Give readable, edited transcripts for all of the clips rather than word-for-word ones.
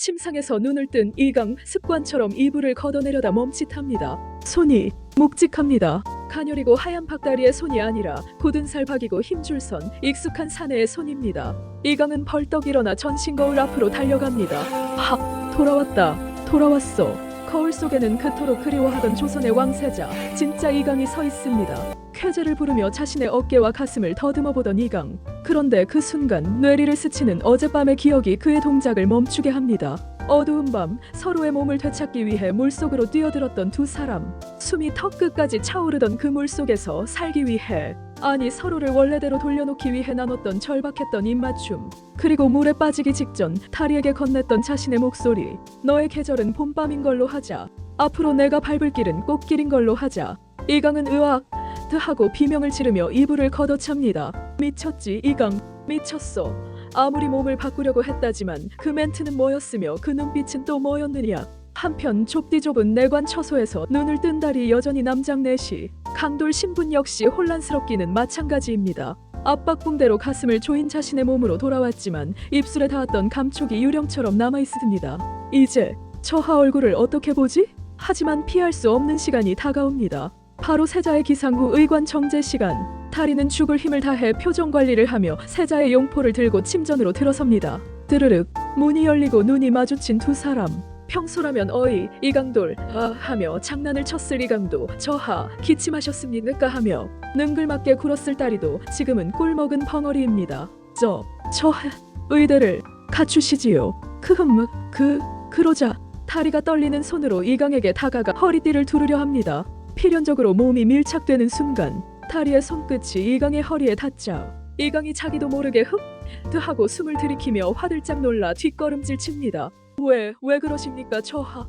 침상에서 눈을 뜬 이강 습관처럼 이불을 걷어내려다 멈칫합니다. 손이 묵직합니다. 가녀리고 하얀 박다리의 손이 아니라 굳은 살박이고 힘줄 선 익숙한 사내의 손입니다. 이강은 벌떡 일어나 전신 거울 앞으로 달려갑니다. 돌아왔다. 돌아왔어. 거울 속에는 그토록 그리워하던 조선의 왕세자 진짜 이강이 서 있습니다. 쾌재를 부르며 자신의 어깨와 가슴을 더듬어 보던 이강. 그런데 그 순간 뇌리를 스치는 어젯밤의 기억이 그의 동작을 멈추게 합니다. 어두운 밤 서로의 몸을 되찾기 위해 물속으로 뛰어들었던 두 사람. 숨이 턱끝까지 차오르던 그 물속에서 살기 위해, 아니 서로를 원래대로 돌려놓기 위해 나눴던 절박했던 입맞춤. 그리고 물에 빠지기 직전 다리에게 건넸던 자신의 목소리. 너의 계절은 봄밤인 걸로 하자. 앞으로 내가 밟을 길은 꽃길인 걸로 하자. 이강은 으악 하고 비명을 지르며 이불을 걷어찹니다. 미쳤지 이강, 미쳤어. 아무리 몸을 바꾸려고 했다지만 그 멘트는 뭐였으며 그 눈빛은 또 뭐였느냐. 한편 좁디 좁은 내관 처소에서 눈을 뜬 달이 여전히 남장내시. 강돌 신분 역시 혼란스럽기는 마찬가지입니다. 압박붕대로 가슴을 조인 자신의 몸으로 돌아왔지만 입술에 닿았던 감촉이 유령처럼 남아있습니다. 이제 저하 얼굴을 어떻게 보지? 하지만 피할 수 없는 시간이 다가옵니다. 바로 세자의 기상 후 의관 정제 시간. 다리는 죽을 힘을 다해 표정 관리를 하며 세자의 용포를 들고 침전으로 들어섭니다. 드르륵 문이 열리고 눈이 마주친 두 사람. 평소라면 어이 이강돌 하며 장난을 쳤을 이강도 저하 기침하셨습니까 하며 능글맞게 굴었을 다리도 지금은 꿀먹은 벙어리입니다. 저하 의대를 갖추시지요. 그러자 다리가 떨리는 손으로 이강에게 다가가 허리띠를 두르려 합니다. 필연적으로 몸이 밀착되는 순간 다리의 손끝이 이강의 허리에 닿자 이강이 자기도 모르게 하고 숨을 들이키며 화들짝 놀라 뒷걸음질 칩니다. 왜 그러십니까 저하?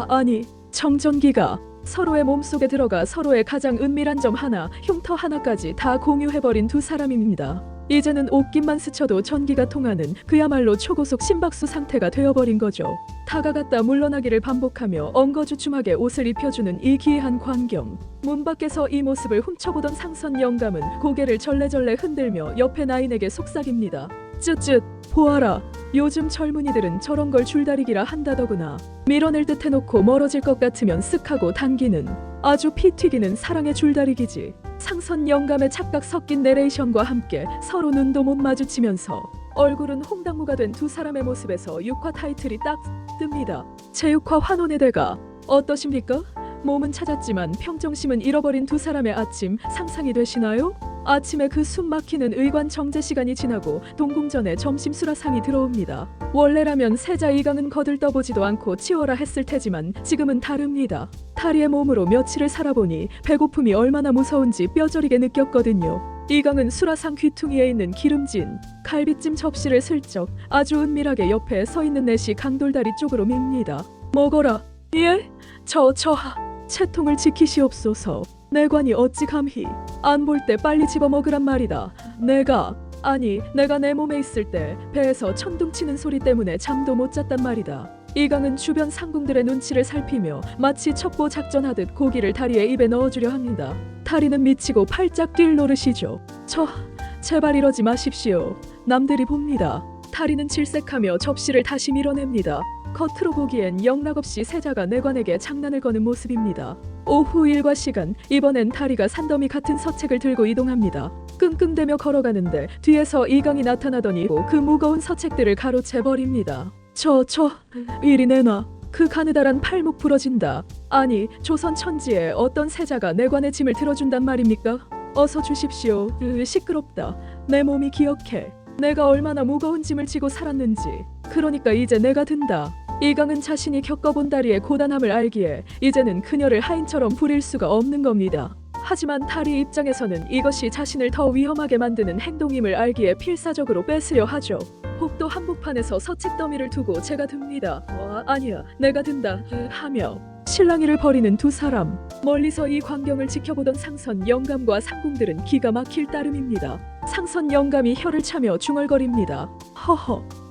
아니 정전기가 서로의 몸속에 들어가 서로의 가장 은밀한 점 하나, 흉터 하나까지 다 공유해버린 두 사람입니다. 이제는 옷깃만 스쳐도 전기가 통하는 그야말로 초고속 심박수 상태가 되어버린 거죠. 다가갔다 물러나기를 반복하며 엉거주춤하게 옷을 입혀주는 이 기이한 광경. 문 밖에서 이 모습을 훔쳐보던 상선 영감은 고개를 절레절레 흔들며 옆에 나인에게 속삭입니다. 쯧쯧 보아라. 요즘 젊은이들은 저런 걸 줄다리기라 한다더구나. 밀어낼 듯 해놓고 멀어질 것 같으면 쓱 하고 당기는, 아주 피 튀기는 사랑의 줄다리기지. 상선 영감의 착각 섞인 내레이션과 함께 서로 눈도 못 마주치면서 얼굴은 홍당무가 된 두 사람의 모습에서 6화 타이틀이 딱 뜹니다. 제6화 환혼의 대가 어떠십니까? 몸은 찾았지만 평정심은 잃어버린 두 사람의 아침 상상이 되시나요? 아침에 그 숨 막히는 의관 정제 시간이 지나고 동궁전에 점심 수라상이 들어옵니다. 원래라면 세자 이강은 거들떠보지도 않고 치워라 했을 테지만 지금은 다릅니다. 다리의 몸으로 며칠을 살아보니 배고픔이 얼마나 무서운지 뼈저리게 느꼈거든요. 이강은 수라상 귀퉁이에 있는 기름진 갈비찜 접시를 슬쩍 아주 은밀하게 옆에 서 있는 내시 강돌다리 쪽으로 밉니다. 먹어라. 예? 저하. 채통을 지키시옵소서. 내관이 어찌 감히 안 볼 때 빨리 집어먹으란 말이다. 내가 내 몸에 있을 때 배에서 천둥치는 소리 때문에 잠도 못 잤단 말이다. 이강은 주변 상궁들의 눈치를 살피며 마치 첩보 작전하듯 고기를 다리의 입에 넣어주려 합니다. 다리는 미치고 팔짝 뛸 노릇이죠. 제발 이러지 마십시오. 남들이 봅니다. 다리는 질색하며 접시를 다시 밀어냅니다. 겉으로 보기엔 영락없이 세자가 내관에게 장난을 거는 모습입니다. 오후 일과 시간, 이번엔 다리가 산더미 같은 서책을 들고 이동합니다. 끙끙대며 걸어가는데 뒤에서 이강이 나타나더니 그 무거운 서책들을 가로채버립니다. 이리 내놔. 그 가느다란 팔목 부러진다. 아니, 조선 천지에 어떤 세자가 내관의 짐을 들어준단 말입니까? 어서 주십시오. 시끄럽다. 내 몸이 기억해. 내가 얼마나 무거운 짐을 지고 살았는지. 그러니까 이제 내가 든다. 이강은 자신이 겪어본 다리의 고단함을 알기에 이제는 그녀를 하인처럼 부릴 수가 없는 겁니다. 하지만 다리 입장에서는 이것이 자신을 더 위험하게 만드는 행동임을 알기에 필사적으로 뺏으려 하죠. 복도 한복판에서 서책 더미를 두고 제가 듭니다. 아니야, 내가 든다 하며 실랑이를 벌이는 두 사람. 멀리서 이 광경을 지켜보던 상선 영감과 상궁들은 기가 막힐 따름입니다. 상선 영감이 혀를 차며 중얼거립니다.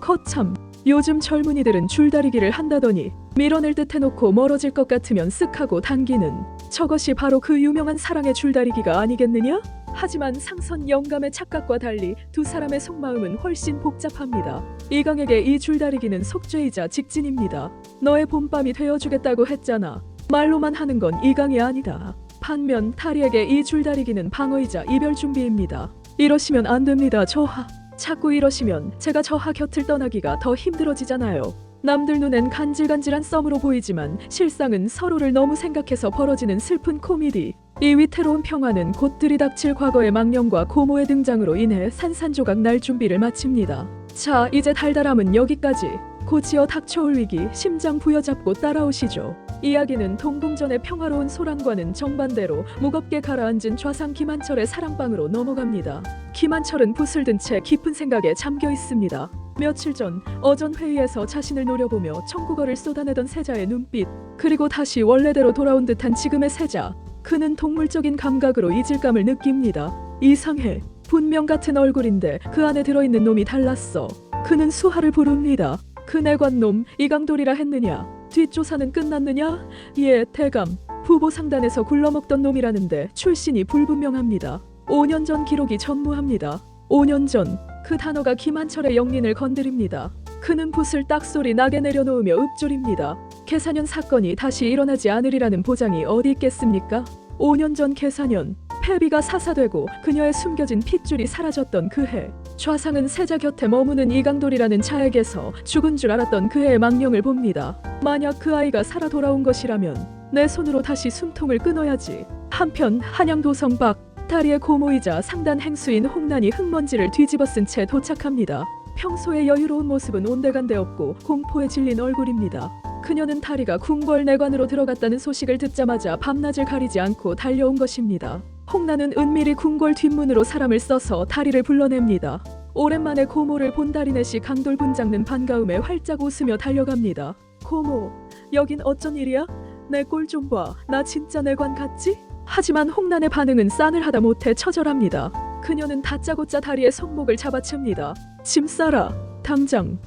거참. 요즘 젊은이들은 줄다리기를 한다더니 밀어낼 듯 해놓고 멀어질 것 같으면 쓱 하고 당기는, 저것이 바로 그 유명한 사랑의 줄다리기가 아니겠느냐? 하지만 상선 영감의 착각과 달리 두 사람의 속마음은 훨씬 복잡합니다. 이강에게 이 줄다리기는 속죄이자 직진입니다. 너의 봄밤이 되어주겠다고 했잖아. 말로만 하는 건 이강이 아니다. 반면 타리에게 이 줄다리기는 방어이자 이별 준비입니다. 이러시면 안 됩니다. 저하. 자꾸 이러시면 제가 저하 곁을 떠나기가 더 힘들어지잖아요. 남들 눈엔 간질간질한 썸으로 보이지만 실상은 서로를 너무 생각해서 벌어지는 슬픈 코미디. 이 위태로운 평화는 곧 들이닥칠 과거의 망령과 고모의 등장으로 인해 산산조각 날 준비를 마칩니다. 자, 이제 달달함은 여기까지. 고치어 닥쳐올 위기, 심장 부여잡고 따라오시죠. 이야기는 동궁전의 평화로운 소란과는 정반대로 무겁게 가라앉은 좌상 김한철의 사랑방으로 넘어갑니다. 김한철은 붓을 든 채 깊은 생각에 잠겨 있습니다. 며칠 전 어전 회의에서 자신을 노려보며 청국어를 쏟아내던 세자의 눈빛, 그리고 다시 원래대로 돌아온 듯한 지금의 세자. 그는 동물적인 감각으로 이질감을 느낍니다. 이상해. 분명 같은 얼굴인데 그 안에 들어있는 놈이 달랐어. 그는 수하를 부릅니다. 그 내관놈 이강돌이라 했느냐? 뒷조사는 끝났느냐? 예, 대감. 부보 상단에서 굴러먹던 놈이라는데 출신이 불분명합니다. 5년 전 기록이 전무합니다. 5년 전. 그 단어가 김한철의 영린을 건드립니다. 그는 붓을 딱소리 나게 내려놓으며 읊조립니다. 계산년 사건이 다시 일어나지 않으리라는 보장이 어디 있겠습니까? 5년 전 계산년. 패비가 사사되고 그녀의 숨겨진 핏줄이 사라졌던 그 해. 좌상은 세자 곁에 머무는 이강돌이라는 자에게서 죽은 줄 알았던 그 해의 망령을 봅니다. 만약 그 아이가 살아 돌아온 것이라면 내 손으로 다시 숨통을 끊어야지. 한편 한양도성 밖 다리의 고모이자 상단 행수인 홍난이 흙먼지를 뒤집어 쓴 채 도착합니다. 평소의 여유로운 모습은 온데간데 없고 공포에 질린 얼굴입니다. 그녀는 다리가 궁궐 내관으로 들어갔다는 소식을 듣자마자 밤낮을 가리지 않고 달려온 것입니다. 홍난은 은밀히 궁궐 뒷문으로 사람을 써서 다리를 불러냅니다. 오랜만에 고모를 본 다리넷이 강돌 분장는 반가움에 활짝 웃으며 달려갑니다. 고모, 여긴 어쩐 일이야? 내 꼴 좀 봐. 나 진짜 내관 같지? 하지만 홍난의 반응은 싸늘하다 못해 처절합니다. 그녀는 다짜고짜 다리의 손목을 잡아챕니다. 짐 싸라. 당장.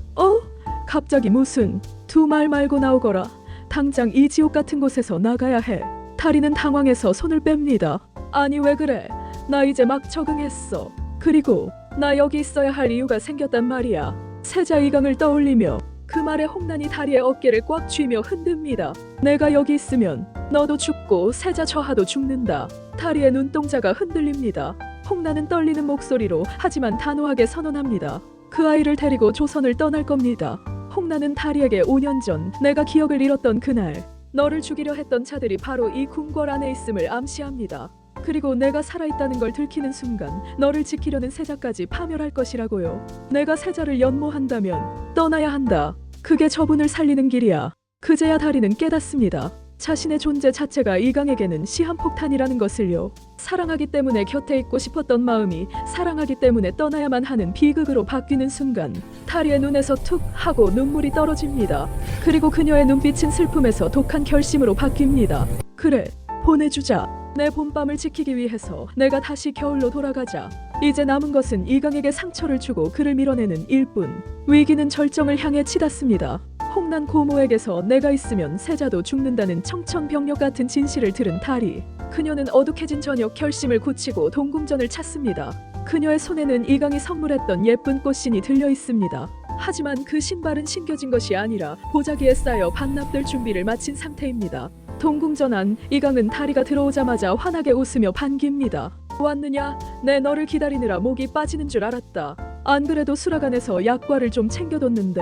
갑자기 무슨. 두 말 말고 나오거라. 당장 이 지옥 같은 곳에서 나가야 해. 다리는 당황해서 손을 뺍니다. 아니 왜 그래? 나 이제 막 적응했어. 그리고 나 여기 있어야 할 이유가 생겼단 말이야. 세자 이강을 떠올리며 그 말에 홍난이 다리의 어깨를 꽉 쥐며 흔듭니다. 내가 여기 있으면 너도 죽고 세자 저하도 죽는다. 다리의 눈동자가 흔들립니다. 홍난은 떨리는 목소리로 하지만 단호하게 선언합니다. 그 아이를 데리고 조선을 떠날 겁니다. 홍난은 다리에게 5년 전 내가 기억을 잃었던 그날 너를 죽이려 했던 자들이 바로 이 궁궐 안에 있음을 암시합니다. 그리고 내가 살아있다는 걸 들키는 순간 너를 지키려는 세자까지 파멸할 것이라고요. 내가 세자를 연모한다면 떠나야 한다. 그게 저분을 살리는 길이야. 그제야 다리는 깨닫습니다. 자신의 존재 자체가 이강에게는 시한폭탄이라는 것을요. 사랑하기 때문에 곁에 있고 싶었던 마음이 사랑하기 때문에 떠나야만 하는 비극으로 바뀌는 순간 다리의 눈에서 툭 하고 눈물이 떨어집니다. 그리고 그녀의 눈빛은 슬픔에서 독한 결심으로 바뀝니다. 그래, 보내주자. 내 봄밤을 지키기 위해서 내가 다시 겨울로 돌아가자. 이제 남은 것은 이강에게 상처를 주고 그를 밀어내는 일뿐. 위기는 절정을 향해 치닫습니다. 홍난 고모에게서 내가 있으면 세자도 죽는다는 청천벽력 같은 진실을 들은 다리. 그녀는 어둑해진 저녁 결심을 굳히고 동궁전을 찾습니다. 그녀의 손에는 이강이 선물했던 예쁜 꽃신이 들려 있습니다. 하지만 그 신발은 신겨진 것이 아니라 보자기에 쌓여 반납될 준비를 마친 상태입니다. 동궁전 안 이강은 다리가 들어오자마자 환하게 웃으며 반깁니다. 왔느냐? 내 너를 기다리느라 목이 빠지는 줄 알았다. 안 그래도 수라간에서 약과를 좀 챙겨뒀는데.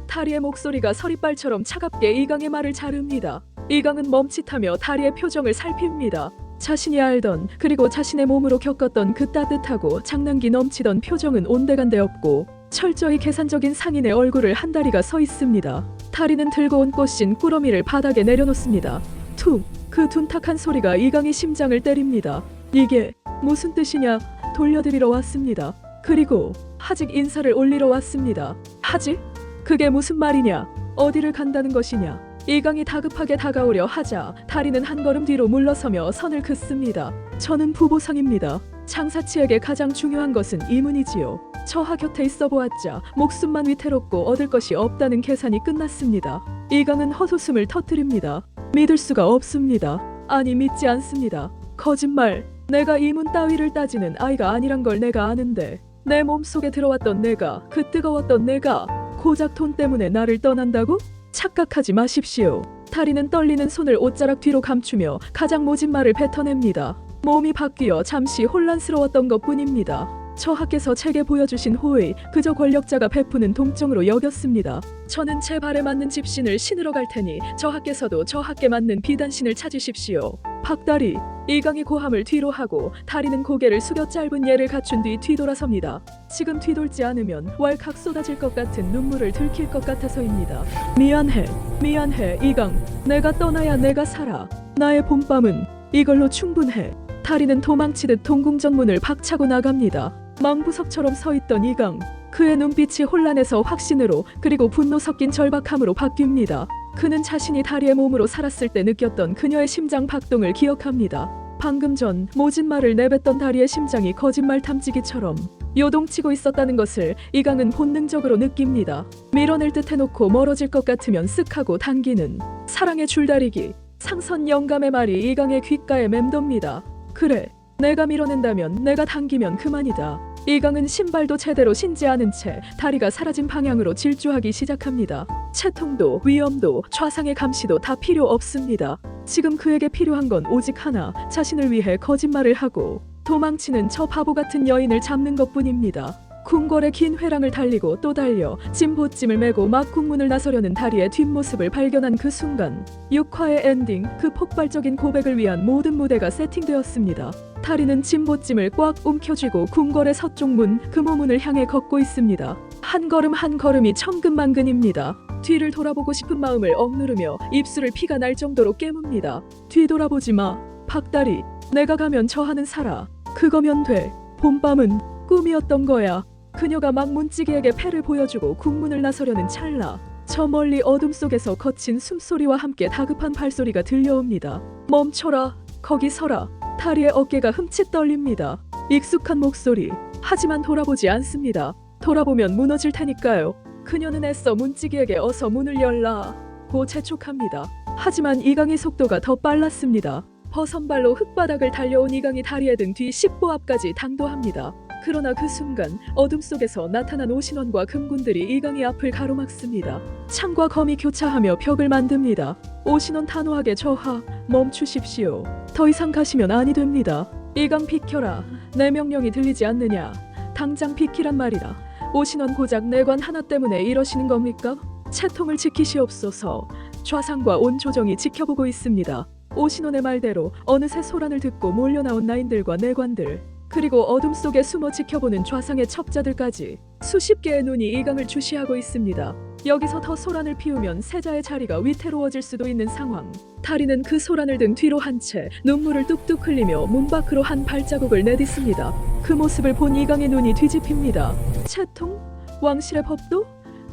다리의 목소리가 서리빨처럼 차갑게 이강의 말을 자릅니다. 이강은 멈칫하며 다리의 표정을 살핍니다. 자신이 알던 그리고 자신의 몸으로 겪었던 그 따뜻하고 장난기 넘치던 표정은 온데간데 없고 철저히 계산적인 상인의 얼굴을 한 다리가 서 있습니다. 다리는 들고 온 꽃신 꾸러미를 바닥에 내려놓습니다. 툭! 그 둔탁한 소리가 이강의 심장을 때립니다. 이게 무슨 뜻이냐? 돌려드리러 왔습니다. 그리고 하직 인사를 올리러 왔습니다. 하직? 그게 무슨 말이냐? 어디를 간다는 것이냐? 이강이 다급하게 다가오려 하자 다리는 한 걸음 뒤로 물러서며 선을 긋습니다. 저는 부보상입니다. 장사치에게 가장 중요한 것은 이문이지요. 저하 곁에 있어 보았자 목숨만 위태롭고 얻을 것이 없다는 계산이 끝났습니다. 이강은 헛웃음을 터뜨립니다. 믿을 수가 없습니다. 아니 믿지 않습니다. 거짓말. 내가 이문 따위를 따지는 아이가 아니란 걸 내가 아는데 내 몸속에 들어왔던 내가, 그 뜨거웠던 내가 고작 돈 때문에 나를 떠난다고? 착각하지 마십시오. 다리는 떨리는 손을 옷자락 뒤로 감추며 가장 모진 말을 뱉어냅니다. 몸이 바뀌어 잠시 혼란스러웠던 것뿐입니다. 저하께서 제게 보여주신 호의 그저 권력자가 베푸는 동정으로 여겼습니다. 저는 제 발에 맞는 집신을 신으러 갈 테니 저하께서도 저하께 맞는 비단신을 찾으십시오. 박다리, 이강이 고함을 뒤로 하고 다리는 고개를 숙여 짧은 예를 갖춘 뒤 뒤돌아섭니다. 지금 뒤돌지 않으면 왈칵 쏟아질 것 같은 눈물을 들킬 것 같아서입니다. 미안해 이강. 내가 떠나야 내가 살아. 나의 봄밤은 이걸로 충분해. 다리는 도망치듯 동궁정문을 박차고 나갑니다. 망부석처럼 서있던 이강. 그의 눈빛이 혼란에서 확신으로 그리고 분노 섞인 절박함으로 바뀝니다. 그는 자신이 다리의 몸으로 살았을 때 느꼈던 그녀의 심장 박동을 기억합니다. 방금 전 모진 말을 내뱉던 다리의 심장이 거짓말 탐지기처럼 요동치고 있었다는 것을 이강은 본능적으로 느낍니다. 밀어낼 듯 해놓고 멀어질 것 같으면 쓱 하고 당기는 사랑의 줄다리기. 상선 영감의 말이 이강의 귓가에 맴돕니다. 그래, 내가 밀어낸다면, 내가 당기면 그만이다. 이강은 신발도 제대로 신지 않은 채 다리가 사라진 방향으로 질주하기 시작합니다. 채통도 위험도 좌상의 감시도 다 필요 없습니다. 지금 그에게 필요한 건 오직 하나, 자신을 위해 거짓말을 하고 도망치는 저 바보 같은 여인을 잡는 것뿐입니다. 궁궐의 긴 회랑을 달리고 또 달려 짐보찜을 메고 막 국문을 나서려는 다리의 뒷모습을 발견한 그 순간 6화의 엔딩, 그 폭발적인 고백을 위한 모든 무대가 세팅되었습니다. 다리는 짐보찜을 꽉 움켜쥐고 궁궐의 서쪽문 금호문을 향해 걷고 있습니다. 한 걸음 한 걸음이 천근만근입니다. 뒤를 돌아보고 싶은 마음을 억누르며 입술을 피가 날 정도로 깨뭅니다. 뒤돌아보지 마. 박다리, 내가 가면 저하는 살아. 그거면 돼. 봄밤은 꿈이었던 거야. 그녀가 막 문지기에게 패를 보여주고 국문을 나서려는 찰나 저 멀리 어둠 속에서 거친 숨소리와 함께 다급한 발소리가 들려옵니다. 멈춰라. 거기 서라. 다리의 어깨가 흠칫 떨립니다. 익숙한 목소리. 하지만 돌아보지 않습니다. 돌아보면 무너질 테니까요. 그녀는 애써 문지기에게 어서 문을 열라 고 재촉합니다. 하지만 이강의 속도가 더 빨랐습니다. 버선발로 흙바닥을 달려온 이강이 다리에 든 뒤 10보 앞까지 당도합니다. 그러나 그 순간 어둠 속에서 나타난 오신원과 금군들이 이강의 앞을 가로막습니다. 창과 검이 교차하며 벽을 만듭니다. 오신원 단호하게 저하, 멈추십시오. 더 이상 가시면 아니 됩니다. 이강 비켜라. 내 명령이 들리지 않느냐. 당장 비키란 말이다. 오신원 고작 내관 하나 때문에 이러시는 겁니까? 채통을 지키시옵소서. 좌상과 온 조정이 지켜보고 있습니다. 오신원의 말대로 어느새 소란을 듣고 몰려나온 나인들과 내관들, 그리고 어둠 속에 숨어 지켜보는 좌상의 첩자들까지 수십 개의 눈이 이강을 주시하고 있습니다. 여기서 더 소란을 피우면 세자의 자리가 위태로워질 수도 있는 상황. 다리는 그 소란을 등 뒤로 한 채 눈물을 뚝뚝 흘리며 문 밖으로 한 발자국을 내딛습니다. 그 모습을 본 이강의 눈이 뒤집힙니다. 채통? 왕실의 법도?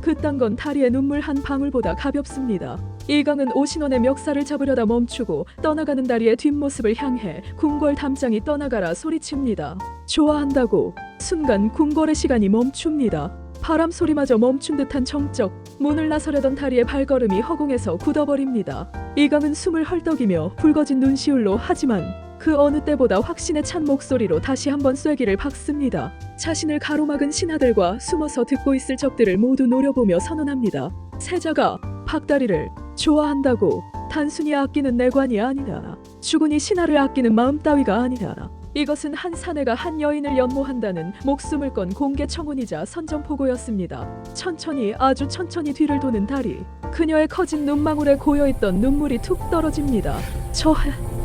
그딴 건 다리의 눈물 한 방울보다 가볍습니다. 이강은 오신원의 멱살을 잡으려다 멈추고 떠나가는 다리의 뒷모습을 향해 궁궐 담장이 떠나가라 소리칩니다. 좋아한다고. 순간 궁궐의 시간이 멈춥니다. 바람 소리마저 멈춘 듯한 정적. 문을 나서려던 다리의 발걸음이 허공에서 굳어버립니다. 이강은 숨을 헐떡이며 붉어진 눈시울로 하지만 그 어느 때보다 확신에 찬 목소리로 다시 한번 쐐기를 박습니다. 자신을 가로막은 신하들과 숨어서 듣고 있을 적들을 모두 노려보며 선언합니다. 세자가 박다리를 좋아한다고. 단순히 아끼는 내관이 아니라 주군이 신하를 아끼는 마음 따위가 아니라 이것은 한 사내가 한 여인을 연모한다는 목숨을 건 공개 청혼이자 선전포고였습니다. 천천히, 아주 천천히 뒤를 도는 다리. 그녀의 커진 눈망울에 고여있던 눈물이 툭 떨어집니다.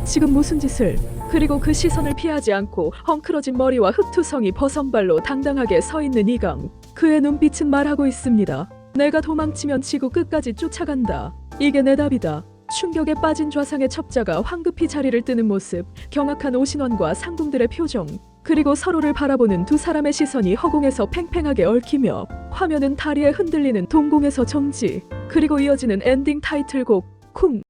지금 무슨 짓을. 그리고 그 시선을 피하지 않고 헝클어진 머리와 흑투성이 버선발로 당당하게 서 있는 이강. 그의 눈빛은 말하고 있습니다. 내가 도망치면 지구 끝까지 쫓아간다. 이게 내 답이다. 충격에 빠진 좌상의 첩자가 황급히 자리를 뜨는 모습, 경악한 오신원과 상궁들의 표정, 그리고 서로를 바라보는 두 사람의 시선이 허공에서 팽팽하게 얽히며 화면은 다리에 흔들리는 동공에서 정지, 그리고 이어지는 엔딩 타이틀곡 쿵.